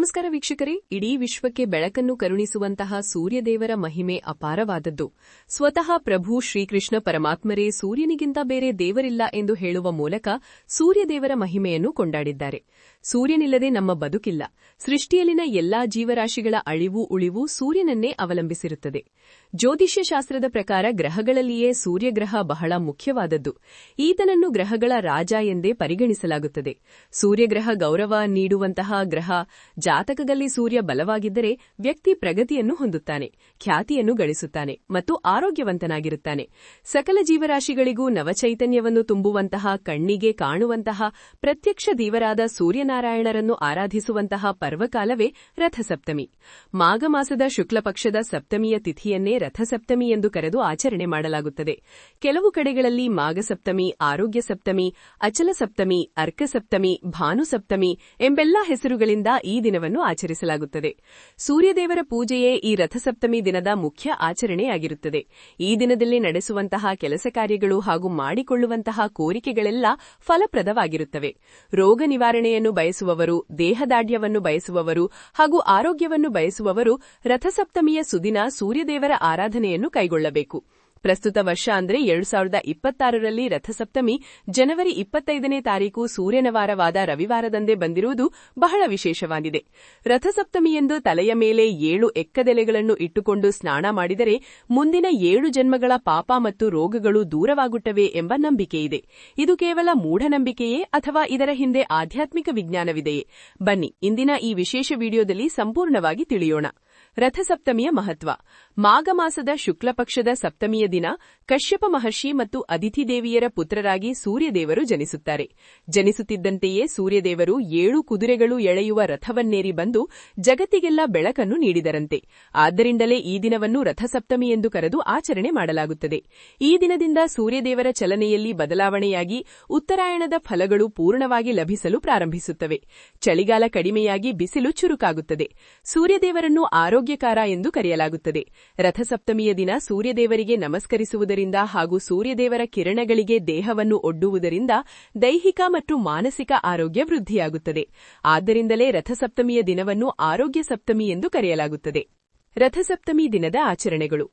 ನಮಸ್ಕಾರ ವೀಕ್ಷಕರೇ, ಇಡೀ ವಿಶ್ವಕ್ಕೆ ಬೆಳಕನ್ನು ಕರುಣಿಸುವಂತಹ ಸೂರ್ಯದೇವರ ಮಹಿಮೆ ಅಪಾರವಾದದ್ದು. ಸ್ವತಃ ಪ್ರಭು ಶ್ರೀಕೃಷ್ಣ ಪರಮಾತ್ಮರೇ ಸೂರ್ಯನಿಗಿಂತ ಬೇರೆ ದೇವರಿಲ್ಲ ಎಂದು ಹೇಳುವ ಮೂಲಕ ಸೂರ್ಯದೇವರ ಮಹಿಮೆಯನ್ನು ಕೊಂಡಾಡಿದ್ದಾರೆ. ಸೂರ್ಯನಿಲ್ಲದೆ ನಮ್ಮ ಬದುಕಿಲ್ಲ. ಸೃಷ್ಟಿಯಲ್ಲಿನ ಎಲ್ಲಾ ಜೀವರಾಶಿಗಳ ಅಳಿವು ಉಳಿವು ಸೂರ್ಯನನ್ನೇ ಅವಲಂಬಿಸಿರುತ್ತದೆ. ಜ್ಯೋತಿಷ್ಯ ಶಾಸ್ತ್ರದ ಪ್ರಕಾರ ಗ್ರಹಗಳಲ್ಲಿಯೇ ಸೂರ್ಯಗ್ರಹ ಬಹಳ ಮುಖ್ಯವಾದದ್ದು. ಈತನನ್ನು ಗ್ರಹಗಳ ರಾಜ ಎಂದೇ ಪರಿಗಣಿಸಲಾಗುತ್ತದೆ. ಸೂರ್ಯಗ್ರಹ ಗೌರವ ನೀಡುವಂತಹ ಗ್ರಹ. ಜಾತಕದಲ್ಲಿ ಸೂರ್ಯ ಬಲವಾಗಿದ್ದರೆ ವ್ಯಕ್ತಿ ಪ್ರಗತಿಯನ್ನು ಹೊಂದುತ್ತಾನೆ, ಖ್ಯಾತಿಯನ್ನು ಗಳಿಸುತ್ತಾನೆ ಮತ್ತು ಆರೋಗ್ಯವಂತನಾಗಿರುತ್ತಾನೆ. ಸಕಲ ಜೀವರಾಶಿಗಳಿಗೂ ನವಚೈತನ್ಯವನ್ನು ತುಂಬುವಂತಹ, ಕಣ್ಣಿಗೆ ಕಾಣುವಂತಹ ಪ್ರತ್ಯಕ್ಷ ದೇವರಾದ ಸೂರ್ಯನಾರಾಯಣರನ್ನು ಆರಾಧಿಸುವಂತಹ ಪರ್ವಕಾಲವೇ ರಥಸಪ್ತಮಿ. ಮಾಘ ಮಾಸದ ಶುಕ್ಲಪಕ್ಷದ ಸಪ್ತಮಿಯ ತಿಥಿಯನ್ನೇ ರಥಸಪ್ತಮಿ ಎಂದು ಕರೆದು ಆಚರಣೆ ಮಾಡಲಾಗುತ್ತದೆ. ಕೆಲವು ಕಡೆಗಳಲ್ಲಿ ಮಾಘಸಪ್ತಮಿ, ಆರೋಗ್ಯ ಸಪ್ತಮಿ, ಅಚಲ ಸಪ್ತಮಿ, ಅರ್ಕ ಸಪ್ತಮಿ, ಭಾನು ಸಪ್ತಮಿ ಎಂಬೆಲ್ಲಾ ಹೆಸರುಗಳಿಂದ ಈ ದಿನವನ್ನು ಆಚರಿಸಲಾಗುತ್ತದೆ. ಸೂರ್ಯದೇವರ ಪೂಜೆಯೇ ಈ ರಥಸಪ್ತಮಿ ದಿನದ ಮುಖ್ಯ ಆಚರಣೆಯಾಗಿರುತ್ತದೆ. ಈ ದಿನದಲ್ಲಿ ನಡೆಸುವಂತಹ ಕೆಲಸ ಕಾರ್ಯಗಳು ಹಾಗೂ ಮಾಡಿಕೊಳ್ಳುವಂತಹ ಕೋರಿಕೆಗಳೆಲ್ಲ ಫಲಪ್ರದವಾಗಿರುತ್ತವೆ. ರೋಗ ನಿವಾರಣೆಯನ್ನು ಬಯಸುವವರು, ದೇಹದಾಢ್ಯವನ್ನು ಬಯಸುವವರು ಹಾಗೂ ಆರೋಗ್ಯವನ್ನು ಬಯಸುವವರು ರಥಸಪ್ತಮಿಯ ಸುದಿನ ಸೂರ್ಯದೇವರ ಆರಾಧನೆಯನ್ನು ಕೈಗೊಳ್ಳಬೇಕು. ಪ್ರಸ್ತುತ ವರ್ಷ ಅಂದರೆ 2026ರಲ್ಲಿ ರಥಸಪ್ತಮಿ ಜನವರಿ 25ನೇ ತಾರೀಕು ಸೂರ್ಯನವಾರವಾದ ರವಿವಾರದಂದೇ ಬಂದಿರುವುದು ಬಹಳ ವಿಶೇಷವಾಗಿದೆ. ರಥಸಪ್ತಮಿಯಂದು ತಲೆಯ ಮೇಲೆ 7 ಎಕ್ಕದೆಲೆಗಳನ್ನು ಇಟ್ಟುಕೊಂಡು ಸ್ನಾನ ಮಾಡಿದರೆ ಮುಂದಿನ 7 ಜನ್ಮಗಳ ಪಾಪ ಮತ್ತು ರೋಗಗಳು ದೂರವಾಗುತ್ತವೆ ಎಂಬ ನಂಬಿಕೆಯಿದೆ. ಇದು ಕೇವಲ ಮೂಢನಂಬಿಕೆಯೇ ಅಥವಾ ಇದರ ಹಿಂದೆ ಆಧ್ಯಾತ್ಮಿಕ ವಿಜ್ಞಾನವಿದೆಯೇ? ಬನ್ನಿ ಇಂದಿನ ಈ ವಿಶೇಷ ವಿಡಿಯೋದಲ್ಲಿ ಸಂಪೂರ್ಣವಾಗಿ ತಿಳಿಯೋಣ. ರಥಸಪ್ತಮಿಯ ಮಹತ್ವ. ಮಾಘ ಮಾಸದ ಶುಕ್ಲಪಕ್ಷದ ಸಪ್ತಮಿಯ ದಿನ ಕಶ್ಯಪ ಮಹರ್ಷಿ ಮತ್ತು ಅದಿತಿ ದೇವಿಯರ ಪುತ್ರರಾಗಿ ಸೂರ್ಯದೇವರು ಜನಿಸುತ್ತಾರೆ. ಜನಿಸುತ್ತಿದ್ದಂತೆಯೇ ಸೂರ್ಯದೇವರು 7 ಕುದುರೆಗಳು ಎಳೆಯುವ ರಥವನ್ನೇರಿ ಬಂದು ಜಗತ್ತಿಗೆಲ್ಲ ಬೆಳಕನ್ನು ನೀಡಿದರಂತೆ. ಆದ್ದರಿಂದಲೇ ಈ ದಿನವನ್ನು ರಥಸಪ್ತಮಿ ಎಂದು ಕರೆದು ಆಚರಣೆ ಮಾಡಲಾಗುತ್ತದೆ. ಈ ದಿನದಿಂದ ಸೂರ್ಯದೇವರ ಚಲನೆಯಲ್ಲಿ ಬದಲಾವಣೆಯಾಗಿ ಉತ್ತರಾಯಣದ ಫಲಗಳು ಪೂರ್ಣವಾಗಿ ಲಭಿಸಲು ಪ್ರಾರಂಭಿಸುತ್ತವೆ. ಚಳಿಗಾಲ ಕಡಿಮೆಯಾಗಿ ಬಿಸಿಲು ಚುರುಕಾಗುತ್ತದೆ. ಸೂರ್ಯದೇವರನ್ನು ಆರೋಗ್ಯಕಾರ ಎಂದು ಕರೆಯಲಾಗುತ್ತದೆ. ರಥಸಪ್ತಮಿಯ ದಿನ ಸೂರ್ಯದೇವರಿಗೆ ನಮಸ್ಕರಿಸುವುದರಿಂದ ಹಾಗೂ ಸೂರ್ಯದೇವರ ಕಿರಣಗಳಿಗೆ ದೇಹವನ್ನು ಒಡ್ಡುವುದರಿಂದ ದೈಹಿಕ ಮತ್ತು ಮಾನಸಿಕ ಆರೋಗ್ಯ ವೃದ್ಧಿಯಾಗುತ್ತದೆ. ಆದ್ದರಿಂದಲೇ ರಥಸಪ್ತಮಿಯ ದಿನವನ್ನು ಆರೋಗ್ಯ ಸಪ್ತಮಿ ಎಂದು ಕರೆಯಲಾಗುತ್ತದೆ. ರಥಸಪ್ತಮಿ ದಿನದ ಆಚರಣೆಗಳು.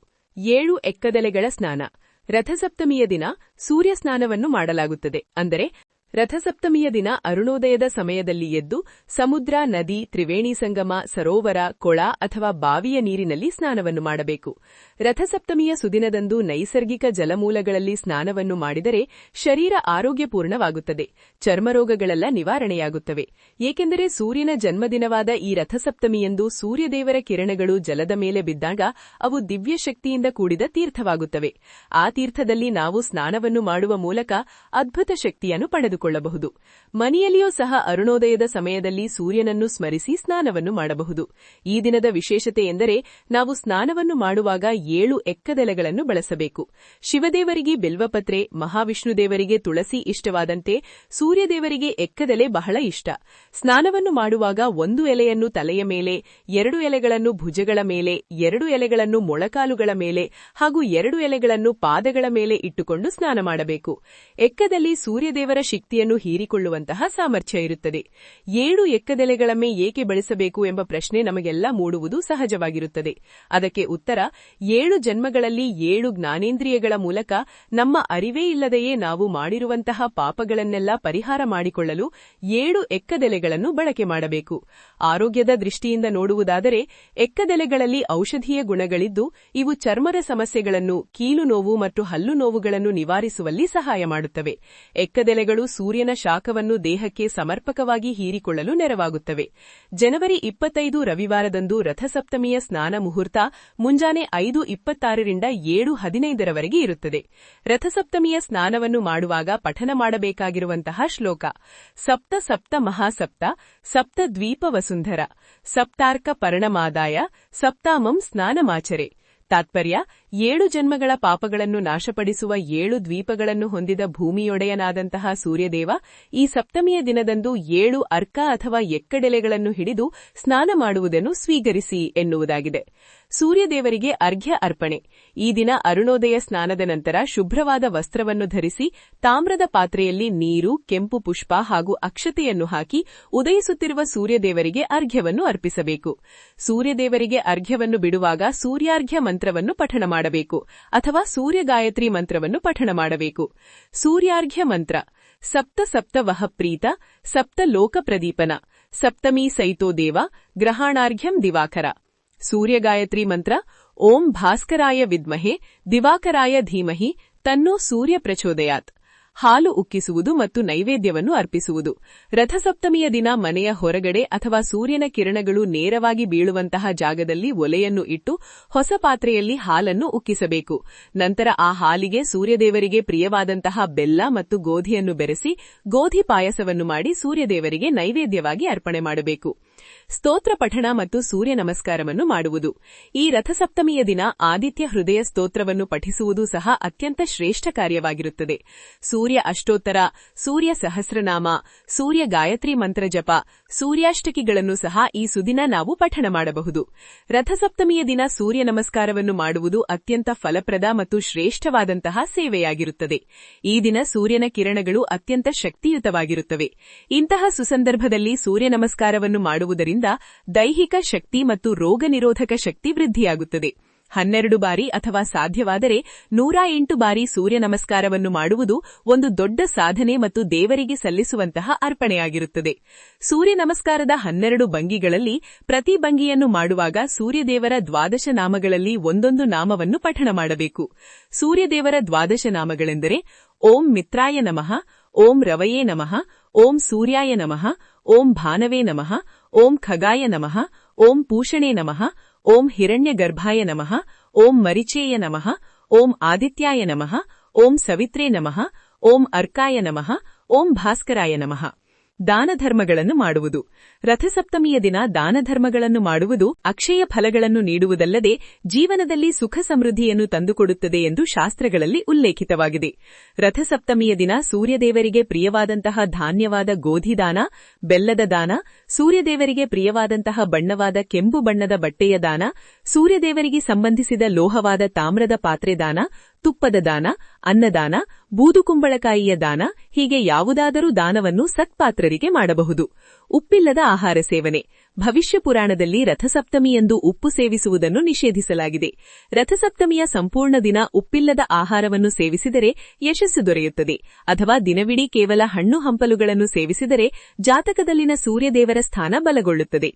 7 ಎಕ್ಕದೆಲೆಗಳ ಸ್ನಾನ. ರಥಸಪ್ತಮಿಯ ದಿನ ಸೂರ್ಯ ಸ್ನಾನವನ್ನು ಮಾಡಲಾಗುತ್ತದೆ. ಅಂದರೆ ರಥಸಪ್ತಮಿಯ ದಿನ ಅರುಣೋದಯದ ಸಮಯದಲ್ಲಿ ಎದ್ದು ಸಮುದ್ರ, ನದಿ, ತ್ರಿವೇಣಿ ಸಂಗಮ, ಸರೋವರ, ಕೊಳ ಅಥವಾ ಬಾವಿಯ ನೀರಿನಲ್ಲಿ ಸ್ನಾನವನ್ನು ಮಾಡಬೇಕು. ರಥಸಪ್ತಮಿಯ ಸುದಿನದಂದು ನೈಸರ್ಗಿಕ ಜಲಮೂಲಗಳಲ್ಲಿ ಸ್ನಾನವನ್ನು ಮಾಡಿದರೆ ಶರೀರ ಆರೋಗ್ಯಪೂರ್ಣವಾಗುತ್ತದೆ. ಚರ್ಮರೋಗಗಳೆಲ್ಲ ನಿವಾರಣೆಯಾಗುತ್ತವೆ. ಏಕೆಂದರೆ ಸೂರ್ಯನ ಜನ್ಮದಿನವಾದ ಈ ರಥಸಪ್ತಮಿಯಂದು ಸೂರ್ಯದೇವರ ಕಿರಣಗಳು ಜಲದ ಮೇಲೆ ಬಿದ್ದಾಗ ಅವು ದಿವ್ಯ ಶಕ್ತಿಯಿಂದ ಕೂಡಿದ ತೀರ್ಥವಾಗುತ್ತವೆ. ಆ ತೀರ್ಥದಲ್ಲಿ ನಾವು ಸ್ನಾನವನ್ನು ಮಾಡುವ ಮೂಲಕ ಅದ್ಭುತ ಶಕ್ತಿಯನ್ನು ಪಡೆದುಕೊಳ್ಳಬಹುದು. ಮನೆಯಲ್ಲಿಯೂ ಸಹ ಅರುಣೋದಯದ ಸಮಯದಲ್ಲಿ ಸೂರ್ಯನನ್ನು ಸ್ಮರಿಸಿ ಸ್ನಾನವನ್ನು ಮಾಡಬಹುದು. ಈ ದಿನದ ವಿಶೇಷತೆ ಎಂದರೆ ನಾವು ಸ್ನಾನವನ್ನು ಮಾಡುವಾಗ 7 ಎಕ್ಕದೆಲೆಗಳನ್ನು ಬಳಸಬೇಕು. ಶಿವದೇವರಿಗೆ ಬಿಲ್ವಪತ್ರೆ, ಮಹಾವಿಷ್ಣುದೇವರಿಗೆ ತುಳಸಿ ಇಷ್ಟವಾದಂತೆ ಸೂರ್ಯದೇವರಿಗೆ ಎಕ್ಕದೆಲೆ ಬಹಳ ಇಷ್ಟ. ಸ್ನಾನವನ್ನು ಮಾಡುವಾಗ 1 ಎಲೆಯನ್ನು ತಲೆಯ ಮೇಲೆ, 2 ಎಲೆಗಳನ್ನು ಭುಜಗಳ ಮೇಲೆ, 2 ಎಲೆಗಳನ್ನು ಮೊಳಕಾಲುಗಳ ಮೇಲೆ ಹಾಗೂ 2 ಎಲೆಗಳನ್ನು ಪಾದಗಳ ಮೇಲೆ ಇಟ್ಟುಕೊಂಡು ಸ್ನಾನ ಮಾಡಬೇಕು. ಎಕ್ಕದಲ್ಲಿ ಸೂರ್ಯದೇವರ ಶಕ್ತಿಯನ್ನು ಹೀರಿಕೊಳ್ಳುವಂತಹ ಸಾಮರ್ಥ್ಯ ಇರುತ್ತದೆ. 7 ಎಕ್ಕದೆಲೆಗಳನ್ನೇ ಏಕೆ ಬಳಸಬೇಕು ಎಂಬ ಪ್ರಶ್ನೆ ನಮಗೆಲ್ಲ ಮೂಡುವುದು ಸಹಜವಾಗಿರುತ್ತದೆ. ಅದಕ್ಕೆ ಉತ್ತರ, 7 ಜನ್ಮಗಳಲ್ಲಿ 7 ಜ್ಞಾನೇಂದ್ರಿಯಗಳ ಮೂಲಕ ನಮ್ಮ ಅರಿವೇ ಇಲ್ಲದೆಯೇ ನಾವು ಮಾಡಿರುವಂತಹ ಪಾಪಗಳನ್ನೆಲ್ಲ ಪರಿಹಾರ ಮಾಡಿಕೊಳ್ಳಲು 7 ಎಕ್ಕದೆಲೆಗಳನ್ನು ಬಳಕೆ ಮಾಡಬೇಕು. ಆರೋಗ್ಯದ ದೃಷ್ಟಿಯಿಂದ ನೋಡುವುದಾದರೆ ಎಕ್ಕದೆಲೆಗಳಲ್ಲಿ ಔಷಧೀಯ ಗುಣಗಳಿದ್ದು ಇವು ಚರ್ಮದ ಸಮಸ್ಯೆಗಳನ್ನು, ಕೀಲು ನೋವು ಮತ್ತು ಹಲ್ಲು ನೋವುಗಳನ್ನು ನಿವಾರಿಸುವಲ್ಲಿ ಸಹಾಯ ಮಾಡುತ್ತವೆ. ಎಕ್ಕದೆಲೆಗಳು ಸೂರ್ಯನ ಶಾಖವನ್ನು ದೇಹಕ್ಕೆ ಸಮರ್ಪಕವಾಗಿ ಹೀರಿಕೊಳ್ಳಲು ನೆರವಾಗುತ್ತವೆ. ಜನವರಿ 25 ರವಿವಾರದಂದು ರಥಸಪ್ತಮಿಯ ಸ್ನಾನ ಮುಹೂರ್ತ ಮುಂಜಾನೆ 5:26ರಿಂದ 7:15ರವರೆಗೆ ಇರುತ್ತದೆ. ರಥಸಪ್ತಮಿಯ ಸ್ನಾನವನ್ನು ಮಾಡುವಾಗ ಪಠನ ಮಾಡಬೇಕಾಗಿರುವಂತಹ ಶ್ಲೋಕ: ಸಪ್ತ ಸಪ್ತ ಮಹಾಸಪ್ತ, ಸಪ್ತ ದ್ವೀಪ ವಸುಂಧರ, ಸಪ್ತಾರ್ಕ ಪರ್ಣಮಾದಾಯ, ಸಪ್ತಾಮಂ ಸ್ನಾನಮಾಚರೆ. ತಾತ್ಪರ್ಯ: 7 ಜನ್ಮಗಳ ಪಾಪಗಳನ್ನು ನಾಶಪಡಿಸುವ 7 ದ್ವೀಪಗಳನ್ನು ಹೊಂದಿದ ಭೂಮಿಯೊಡೆಯನಾದಂತಹ ಸೂರ್ಯದೇವ ಈ ಸಪ್ತಮಿಯ ದಿನದಂದು 7 ಅರ್ಕ ಅಥವಾ ಎಕ್ಕಡೆಲೆಗಳನ್ನು ಹಿಡಿದು ಸ್ನಾನ ಮಾಡುವುದನ್ನು ಸ್ವೀಕರಿಸಿ ಎನ್ನುವುದಾಗಿದೆ. ಸೂರ್ಯದೇವರಿಗೆ ಅರ್ಘ್ಯ ಅರ್ಪಣೆ. ಈ ದಿನ ಅರುಣೋದಯ ಸ್ನಾನದ ನಂತರ ಶುಭ್ರವಾದ ವಸ್ತ್ರವನ್ನು ಧರಿಸಿ ತಾಮ್ರದ ಪಾತ್ರೆಯಲ್ಲಿ ನೀರು, ಕೆಂಪು ಪುಷ್ಪ ಹಾಗೂ ಅಕ್ಷತೆಯನ್ನು ಹಾಕಿ ಉದಯಿಸುತ್ತಿರುವ ಸೂರ್ಯದೇವರಿಗೆ ಅರ್ಘ್ಯವನ್ನು ಅರ್ಪಿಸಬೇಕು. ಸೂರ್ಯದೇವರಿಗೆ ಅರ್ಘ್ಯವನ್ನು ಬಿಡುವಾಗ ಸೂರ್ಯಾರ್ಘ್ಯ ಮಂತ್ರವನ್ನು ಪಠಣ ಮಾಡಬೇಕು ಅಥವಾ ಸೂರ್ಯಗಾಯತ್ರಿ ಮಂತ್ರವನ್ನು ಪಠಣ ಮಾಡಬೇಕು. ಸೂರ್ಯಾರ್ಘ್ಯ ಮಂತ್ರ: ಸಪ್ತ ಸಪ್ತ ವಹ ಪ್ರೀತ ಸಪ್ತ ಲೋಕ ಪ್ರದೀಪನ ಸಪ್ತಮೀ ಸೈತೋ ದೇವ ಗ್ರಹಾಣಾರ್ಘ್ಯಂ ದಿವಾಕರ. ಸೂರ್ಯಗಾಯತ್ರಿ ಮಂತ್ರ: ಓಂ ಭಾಸ್ಕರಾಯ ವಿದ್ಮಹೆ ದಿವಾಕರಾಯ ಧೀಮಹಿ ತನ್ನೋ ಸೂರ್ಯ ಪ್ರಚೋದಯಾತ್. ಹಾಲು ಉಕ್ಕಿಸುವುದು ಮತ್ತು ನೈವೇದ್ಯವನ್ನು ಅರ್ಪಿಸುವುದು. ರಥಸಪ್ತಮಿಯ ದಿನ ಮನೆಯ ಹೊರಗಡೆ ಅಥವಾ ಸೂರ್ಯನ ಕಿರಣಗಳು ನೇರವಾಗಿ ಬೀಳುವಂತಹ ಜಾಗದಲ್ಲಿ ಒಲೆಯನ್ನು ಇಟ್ಟು ಹೊಸ ಪಾತ್ರೆಯಲ್ಲಿ ಹಾಲನ್ನು ಉಕ್ಕಿಸಬೇಕು. ನಂತರ ಆ ಹಾಲಿಗೆ ಸೂರ್ಯದೇವರಿಗೆ ಪ್ರಿಯವಾದಂತಹ ಬೆಲ್ಲ ಮತ್ತು ಗೋಧಿಯನ್ನು ಬೆರೆಸಿ ಗೋಧಿ ಪಾಯಸವನ್ನು ಮಾಡಿ ಸೂರ್ಯದೇವರಿಗೆ ನೈವೇದ್ಯವಾಗಿ ಅರ್ಪಣೆ ಮಾಡಬೇಕು. ಸ್ತೋತ್ರ ಪಠಣ ಮತ್ತು ಸೂರ್ಯ ನಮಸ್ಕಾರವನ್ನು ಮಾಡುವುದು. ಈ ರಥಸಪ್ತಮಿಯ ದಿನ ಆದಿತ್ಯ ಹೃದಯ ಸ್ತೋತ್ರವನ್ನು ಪಠಿಸುವುದು ಸಹ ಅತ್ಯಂತ ಶ್ರೇಷ್ಠ ಕಾರ್ಯವಾಗಿರುತ್ತದೆ. ಸೂರ್ಯ ಅಷ್ಟೋತ್ತರ, ಸೂರ್ಯ ಸಹಸ್ರನಾಮ, ಸೂರ್ಯ ಗಾಯತ್ರಿ ಮಂತ್ರ ಜಪ, ಸೂರ್ಯಾಷ್ಟಕಿಗಳನ್ನು ಸಹ ಈ ಸುದಿನ ನಾವು ಪಠಣ ಮಾಡಬಹುದು. ರಥಸಪ್ತಮಿಯ ದಿನ ಸೂರ್ಯ ನಮಸ್ಕಾರವನ್ನು ಮಾಡುವುದು ಅತ್ಯಂತ ಫಲಪ್ರದ ಮತ್ತು ಶ್ರೇಷ್ಠವಾದಂತಹ ಸೇವೆಯಾಗಿರುತ್ತದೆ. ಈ ದಿನ ಸೂರ್ಯನ ಕಿರಣಗಳು ಅತ್ಯಂತ ಶಕ್ತಿಯುತವಾಗಿರುತ್ತವೆ. ಇಂತಹ ಸುಸಂದರ್ಭದಲ್ಲಿ ಸೂರ್ಯ ನಮಸ್ಕಾರವನ್ನು ಮಾಡುವುದರಿಂದ ದೈಹಿಕ ಶಕ್ತಿ ಮತ್ತು ರೋಗ ನಿರೋಧಕ ಶಕ್ತಿ ವೃದ್ಧಿಯಾಗುತ್ತದೆ. 12 ಬಾರಿ ಅಥವಾ ಸಾಧ್ಯವಾದರೆ 108 ಬಾರಿ ಸೂರ್ಯ ನಮಸ್ಕಾರವನ್ನು ಮಾಡುವುದು ಒಂದು ದೊಡ್ಡ ಸಾಧನೆ ಮತ್ತು ದೇವರಿಗೆ ಸಲ್ಲಿಸುವಂತಹ ಅರ್ಪಣೆಯಾಗಿರುತ್ತದೆ. ಸೂರ್ಯ ನಮಸ್ಕಾರದ 12 ಭಂಗಿಗಳಲ್ಲಿ ಪ್ರತಿ ಭಂಗಿಯನ್ನು ಮಾಡುವಾಗ ಸೂರ್ಯದೇವರ ದ್ವಾದಶ ನಾಮಗಳಲ್ಲಿ ಒಂದೊಂದು ನಾಮವನ್ನು ಪಠಣ ಮಾಡಬೇಕು. ಸೂರ್ಯದೇವರ ದ್ವಾದಶ ನಾಮಗಳೆಂದರೆ: ಓಂ ಮಿತ್ರಾಯ ನಮಃ, ಓಂ ರವಯೇ ನಮಃ, ಓಂ ಸೂರ್ಯಾಯ ನಮಃ, ಓಂ ಭಾನವೇ ನಮಃ, ಓಂ ಖಗಾಯ ನಮಃ, ಓಂ ಪೂಷಣೇ ನಮಃ, ಓಂ ಹಿರಣ್ಯಗರ್ಭಾಯ ನಮಃ, ಓಂ ಮರಿಚೇಯ ನಮಃ, ಓಂ ಆದಿತ್ಯಾಯ ನಮಃ, ಓಂ ಸವಿತ್ರೇ ನಮಃ, ಓಂ ಅರ್ಕಾಯ ನಮಃ, ಓಂ ಭಾಸ್ಕರಾಯ ನಮಃ. ದಾನಧರ್ಮಗಳನ್ನು ಮಾಡುವುದು. ರಥಸಪ್ತಮಿಯ ದಿನ ದಾನಧರ್ಮಗಳನ್ನು ಮಾಡುವುದು ಅಕ್ಷಯ ಫಲಗಳನ್ನು ನೀಡುವುದಲ್ಲದೆ ಜೀವನದಲ್ಲಿ ಸುಖ ಸಮೃದ್ಧಿಯನ್ನು ತಂದುಕೊಡುತ್ತದೆ ಎಂದು ಶಾಸ್ತ್ರಗಳಲ್ಲಿ ಉಲ್ಲೇಖಿತವಾಗಿದೆ. ರಥಸಪ್ತಮಿಯ ದಿನ ಸೂರ್ಯದೇವರಿಗೆ ಪ್ರಿಯವಾದಂತಹ ಧಾನ್ಯವಾದ ಗೋಧಿ ದಾನ, ಬೆಲ್ಲದ ದಾನ, ಸೂರ್ಯದೇವರಿಗೆ ಪ್ರಿಯವಾದಂತಹ ಬಣ್ಣವಾದ ಕೆಂಪು ಬಣ್ಣದ ಬಟ್ಟೆಯ ದಾನ, ಸೂರ್ಯದೇವರಿಗೆ ಸಂಬಂಧಿಸಿದ ಲೋಹವಾದ ತಾಮ್ರದ ಪಾತ್ರೆ ದಾನ, ತುಪ್ಪದ ದಾನ, ಅನ್ನದಾನ, ಬೂದುಕುಂಬಳಕಾಯಿಯ ದಾನ, ಹೀಗೆ ಯಾವುದಾದರೂ ದಾನವನ್ನು ಸತ್ಪಾತ್ರರಿಗೆ ಮಾಡಬಹುದು. ಉಪ್ಪಿಲ್ಲದ ಆಹಾರ ಸೇವನೆ. ಭವಿಷ್ಯ ಪುರಾಣದಲ್ಲಿ ರಥಸಪ್ತಮಿಯಂದು ಉಪ್ಪು ಸೇವಿಸುವುದನ್ನು ನಿಷೇಧಿಸಲಾಗಿದೆ. ರಥಸಪ್ತಮಿಯ ಸಂಪೂರ್ಣ ದಿನ ಉಪ್ಪಿಲ್ಲದ ಆಹಾರವನ್ನು ಸೇವಿಸಿದರೆ ಯಶಸ್ಸು ದೊರೆಯುತ್ತದೆ. ಅಥವಾ ದಿನವಿಡೀ ಕೇವಲ ಹಣ್ಣು ಹಂಪಲುಗಳನ್ನು ಸೇವಿಸಿದರೆ ಜಾತಕದಲ್ಲಿನ ಸೂರ್ಯದೇವರ ಸ್ಥಾನ ಬಲಗೊಳ್ಳುತ್ತದೆ.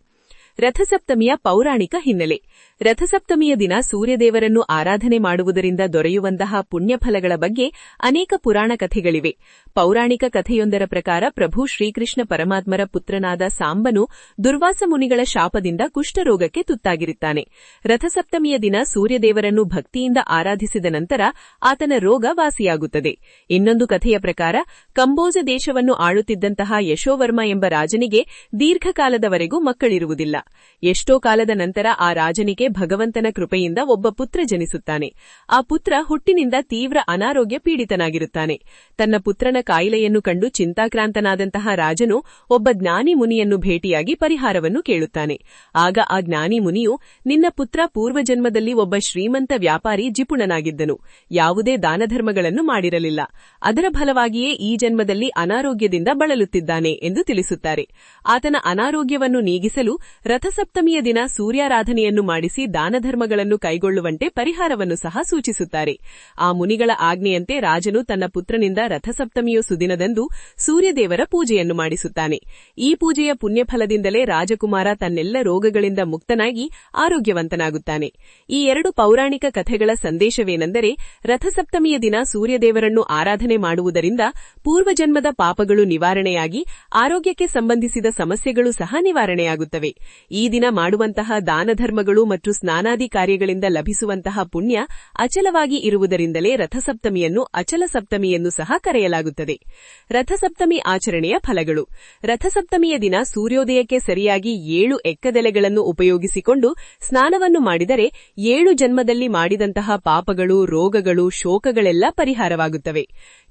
ರಥಸಪ್ತಮಿಯ ಪೌರಾಣಿಕ ಹಿನ್ನೆಲೆ. ರಥಸಪ್ತಮಿಯ ದಿನ ಸೂರ್ಯದೇವರನ್ನು ಆರಾಧನೆ ಮಾಡುವುದರಿಂದ ದೊರೆಯುವಂತಹ ಪುಣ್ಯಫಲಗಳ ಬಗ್ಗೆ ಅನೇಕ ಪುರಾಣ ಕಥೆಗಳಿವೆ. ಪೌರಾಣಿಕ ಕಥೆಯೊಂದರ ಪ್ರಕಾರ ಪ್ರಭು ಶ್ರೀಕೃಷ್ಣ ಪರಮಾತ್ಮರ ಪುತ್ರನಾದ ಸಾಂಬನು ದುರ್ವಾಸ ಮುನಿಗಳ ಶಾಪದಿಂದ ಕುಷ್ಠರೋಗಕ್ಕೆ ತುತ್ತಾಗಿರುತ್ತಾನೆ. ರಥಸಪ್ತಮಿಯ ದಿನ ಸೂರ್ಯದೇವರನ್ನು ಭಕ್ತಿಯಿಂದ ಆರಾಧಿಸಿದ ನಂತರ ಆತನ ರೋಗ ವಾಸಿಯಾಗುತ್ತದೆ. ಇನ್ನೊಂದು ಕಥೆಯ ಪ್ರಕಾರ ಕಂಬೋಜ ದೇಶವನ್ನು ಆಳುತ್ತಿದ್ದಂತಹ ಯಶೋವರ್ಮ ಎಂಬ ರಾಜನಿಗೆ ದೀರ್ಘಕಾಲದವರೆಗೂ ಮಕ್ಕಳಿರುವುದಿಲ್ಲ. ಎಷ್ಟೋ ಕಾಲದ ನಂತರ ಆ ರಾಜನಿಗೆ ಭಗವಂತನ ಕೃಪೆಯಿಂದ ಒಬ್ಬ ಪುತ್ರ ಜನಿಸುತ್ತಾನೆ. ಆ ಪುತ್ರ ಹುಟ್ಟಿನಿಂದ ತೀವ್ರ ಅನಾರೋಗ್ಯ ಪೀಡಿತನಾಗಿರುತ್ತಾನೆ. ತನ್ನ ಪುತ್ರನ ಕಾಯಿಲೆಯನ್ನು ಕಂಡು ಚಿಂತಾಕ್ರಾಂತನಾದಂತಹ ರಾಜನು ಒಬ್ಬ ಜ್ಞಾನಿ ಮುನಿಯನ್ನು ಭೇಟಿಯಾಗಿ ಪರಿಹಾರವನ್ನು ಕೇಳುತ್ತಾನೆ. ಆಗ ಆ ಜ್ಞಾನಿ ಮುನಿಯು, ನಿನ್ನ ಪುತ್ರ ಪೂರ್ವಜನ್ಮದಲ್ಲಿ ಒಬ್ಬ ಶ್ರೀಮಂತ ವ್ಯಾಪಾರಿ ಜಿಪುಣನಾಗಿದ್ದನು. ಯಾವುದೇ ದಾನಧರ್ಮಗಳನ್ನು ಮಾಡಿರಲಿಲ್ಲ. ಅದರ ಫಲವಾಗಿಯೇ ಈ ಜನ್ಮದಲ್ಲಿ ಅನಾರೋಗ್ಯದಿಂದ ಬಳಲುತ್ತಿದ್ದಾನೆ ಎಂದು ತಿಳಿಸುತ್ತಾರೆ. ಆತನ ಅನಾರೋಗ್ಯವನ್ನು ನೀಗಿಸಲು ರಥಸಪ್ತಮಿಯ ದಿನ ಸೂರ್ಯಾರಾಧನೆಯನ್ನು ಮಾಡಿಸಿ ದಾನಧರ್ಮಗಳನ್ನು ಕೈಗೊಳ್ಳುವಂತೆ ಪರಿಹಾರವನ್ನು ಸಹ ಸೂಚಿಸುತ್ತಾರೆ. ಆ ಮುನಿಗಳ ಆಜ್ಞೆಯಂತೆ ರಾಜನು ತನ್ನ ಪುತ್ರನಿಂದ ರಥಸಪ್ತಮಿಯ ಸುದಿನದಂದು ಸೂರ್ಯದೇವರ ಪೂಜೆಯನ್ನು ಮಾಡಿಸುತ್ತಾನೆ. ಈ ಪೂಜೆಯ ಪುಣ್ಯಫಲದಿಂದಲೇ ರಾಜಕುಮಾರ ತನ್ನೆಲ್ಲ ರೋಗಗಳಿಂದ ಮುಕ್ತನಾಗಿ ಆರೋಗ್ಯವಂತನಾಗುತ್ತಾನೆ. ಈ ಎರಡು ಪೌರಾಣಿಕ ಕಥೆಗಳ ಸಂದೇಶವೇನೆಂದರೆ, ರಥಸಪ್ತಮಿಯ ದಿನ ಸೂರ್ಯದೇವರನ್ನು ಆರಾಧನೆ ಮಾಡುವುದರಿಂದ ಪೂರ್ವಜನ್ಮದ ಪಾಪಗಳು ನಿವಾರಣೆಯಾಗಿ ಆರೋಗ್ಯಕ್ಕೆ ಸಂಬಂಧಿಸಿದ ಸಮಸ್ಯೆಗಳು ಸಹ ನಿವಾರಣೆಯಾಗುತ್ತವೆ. ಈ ದಿನ ಮಾಡುವಂತಹ ದಾನಧರ್ಮಗಳು ಮತ್ತು ಸ್ನಾನಾದಿ ಕಾರ್ಯಗಳಿಂದ ಲಭಿಸುವಂತಹ ಪುಣ್ಯ ಅಚಲವಾಗಿ ಇರುವುದರಿಂದಲೇ ರಥಸಪ್ತಮಿಯನ್ನು ಅಚಲ ಸಪ್ತಮಿ ಎಂದು ಸಹ ಕರೆಯಲಾಗುತ್ತದೆ. ರಥಸಪ್ತಮಿ ಆಚರಣೆಯ ಫಲಗಳು. ರಥಸಪ್ತಮಿಯ ದಿನ ಸೂರ್ಯೋದಯಕ್ಕೆ ಸರಿಯಾಗಿ 7 ಎಕ್ಕದೆಲೆಗಳನ್ನು ಉಪಯೋಗಿಸಿಕೊಂಡು ಸ್ನಾನವನ್ನು ಮಾಡಿದರೆ 7 ಜನ್ಮದಲ್ಲಿ ಮಾಡಿದಂತಹ ಪಾಪಗಳು, ರೋಗಗಳು, ಶೋಕಗಳೆಲ್ಲ ಪರಿಹಾರವಾಗುತ್ತವೆ.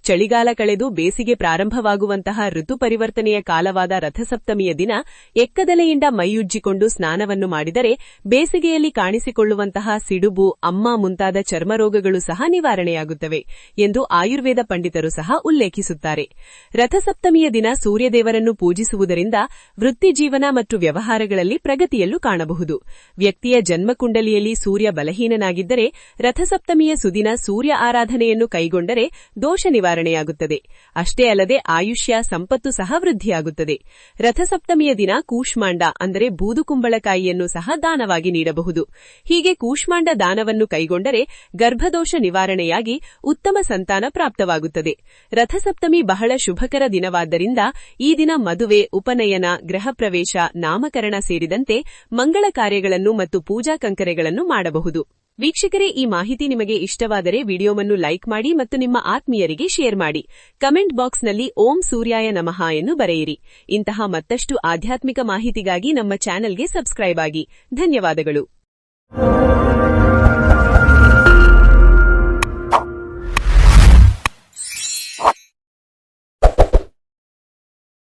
ಚಳಿಗಾಲ ಕಳೆದು ಬೇಸಿಗೆ ಪ್ರಾರಂಭವಾಗುವಂತಹ ಋತು ಪರಿವರ್ತನೆಯ ಕಾಲವಾದ ರಥಸಪ್ತಮಿಯ ದಿನ ಎಕ್ಕದೆಲೆಯಿಂದ ಮೈಯುಜ್ಜಿಕೊಂಡು ಮಾಡಿಕೊಂಡು ಸ್ನಾನವನ್ನು ಮಾಡಿದರೆ ಬೇಸಿಗೆಯಲ್ಲಿ ಕಾಣಿಸಿಕೊಳ್ಳುವಂತಹ ಸಿಡುಬು, ಅಮ್ಮ ಮುಂತಾದ ಚರ್ಮರೋಗಗಳು ಸಹ ನಿವಾರಣೆಯಾಗುತ್ತವೆ ಎಂದು ಆಯುರ್ವೇದ ಪಂಡಿತರು ಸಹ ಉಲ್ಲೇಖಿಸುತ್ತಾರೆ. ರಥಸಪ್ತಮಿಯ ದಿನ ಸೂರ್ಯದೇವರನ್ನು ಪೂಜಿಸುವುದರಿಂದ ವೃತ್ತಿಜೀವನ ಮತ್ತು ವ್ಯವಹಾರಗಳಲ್ಲಿ ಪ್ರಗತಿಯಲ್ಲೂ ಕಾಣಬಹುದು. ವ್ಯಕ್ತಿಯ ಜನ್ಮಕುಂಡಲಿಯಲ್ಲಿ ಸೂರ್ಯ ಬಲಹೀನನಾಗಿದ್ದರೆ ರಥಸಪ್ತಮಿಯ ಸುದಿನ ಸೂರ್ಯ ಆರಾಧನೆಯನ್ನು ಕೈಗೊಂಡರೆ ದೋಷ ನಿವಾರಣೆಯಾಗುತ್ತದೆ. ಅಷ್ಟೇ ಅಲ್ಲದೆ ಆಯುಷ್ಯ, ಸಂಪತ್ತು ಸಹ ವೃದ್ಧಿಯಾಗುತ್ತದೆ. ರಥಸಪ್ತಮಿಯ ದಿನ ಕೂಷ್ಮಾಂಡ ಅಂದರೆ ಬೂದುಕುಂಬಳಕಾಯಿಯನ್ನು ಸಹ ದಾನವಾಗಿ ನೀಡಬಹುದು. ಹೀಗೆ ಕೂಷ್ಮಾಂಡ ದಾನವನ್ನು ಕೈಗೊಂಡರೆ ಗರ್ಭದೋಷ ನಿವಾರಣೆಯಾಗಿ ಉತ್ತಮ ಸಂತಾನ ಪ್ರಾಪ್ತವಾಗುತ್ತದೆ. ರಥಸಪ್ತಮಿ ಬಹಳ ಶುಭಕರ ದಿನವಾದ್ದರಿಂದ ಈ ದಿನ ಮದುವೆ, ಉಪನಯನ, ಗೃಹಪ್ರವೇಶ, ನಾಮಕರಣ ಸೇರಿದಂತೆ ಮಂಗಳ ಕಾರ್ಯಗಳನ್ನು ಮತ್ತು ಪೂಜಾ ಕಂಕರೆಗಳನ್ನು ಮಾಡಬಹುದು. ವೀಕ್ಷಕರೇ, ಈ ಮಾಹಿತಿ ನಿಮಗೆ ಇಷ್ಟವಾದರೆ ವಿಡಿಯೋವನ್ನು ಲೈಕ್ ಮಾಡಿ ಮತ್ತು ನಿಮ್ಮ ಆತ್ಮೀಯರಿಗೆ ಶೇರ್ ಮಾಡಿ. ಕಮೆಂಟ್ ಬಾಕ್ಸ್ನಲ್ಲಿ ಓಂ ಸೂರ್ಯಾಯ ನಮಃ ಎಂದು ಬರೆಯಿರಿ. ಇಂತಹ ಮತ್ತಷ್ಟು ಆಧ್ಯಾತ್ಮಿಕ ಮಾಹಿತಿಗಾಗಿ ನಮ್ಮ ಚಾನೆಲ್ಗೆ ಸಬ್ಸ್ಕ್ರೈಬ್ ಆಗಿ. ಧನ್ಯವಾದಗಳು.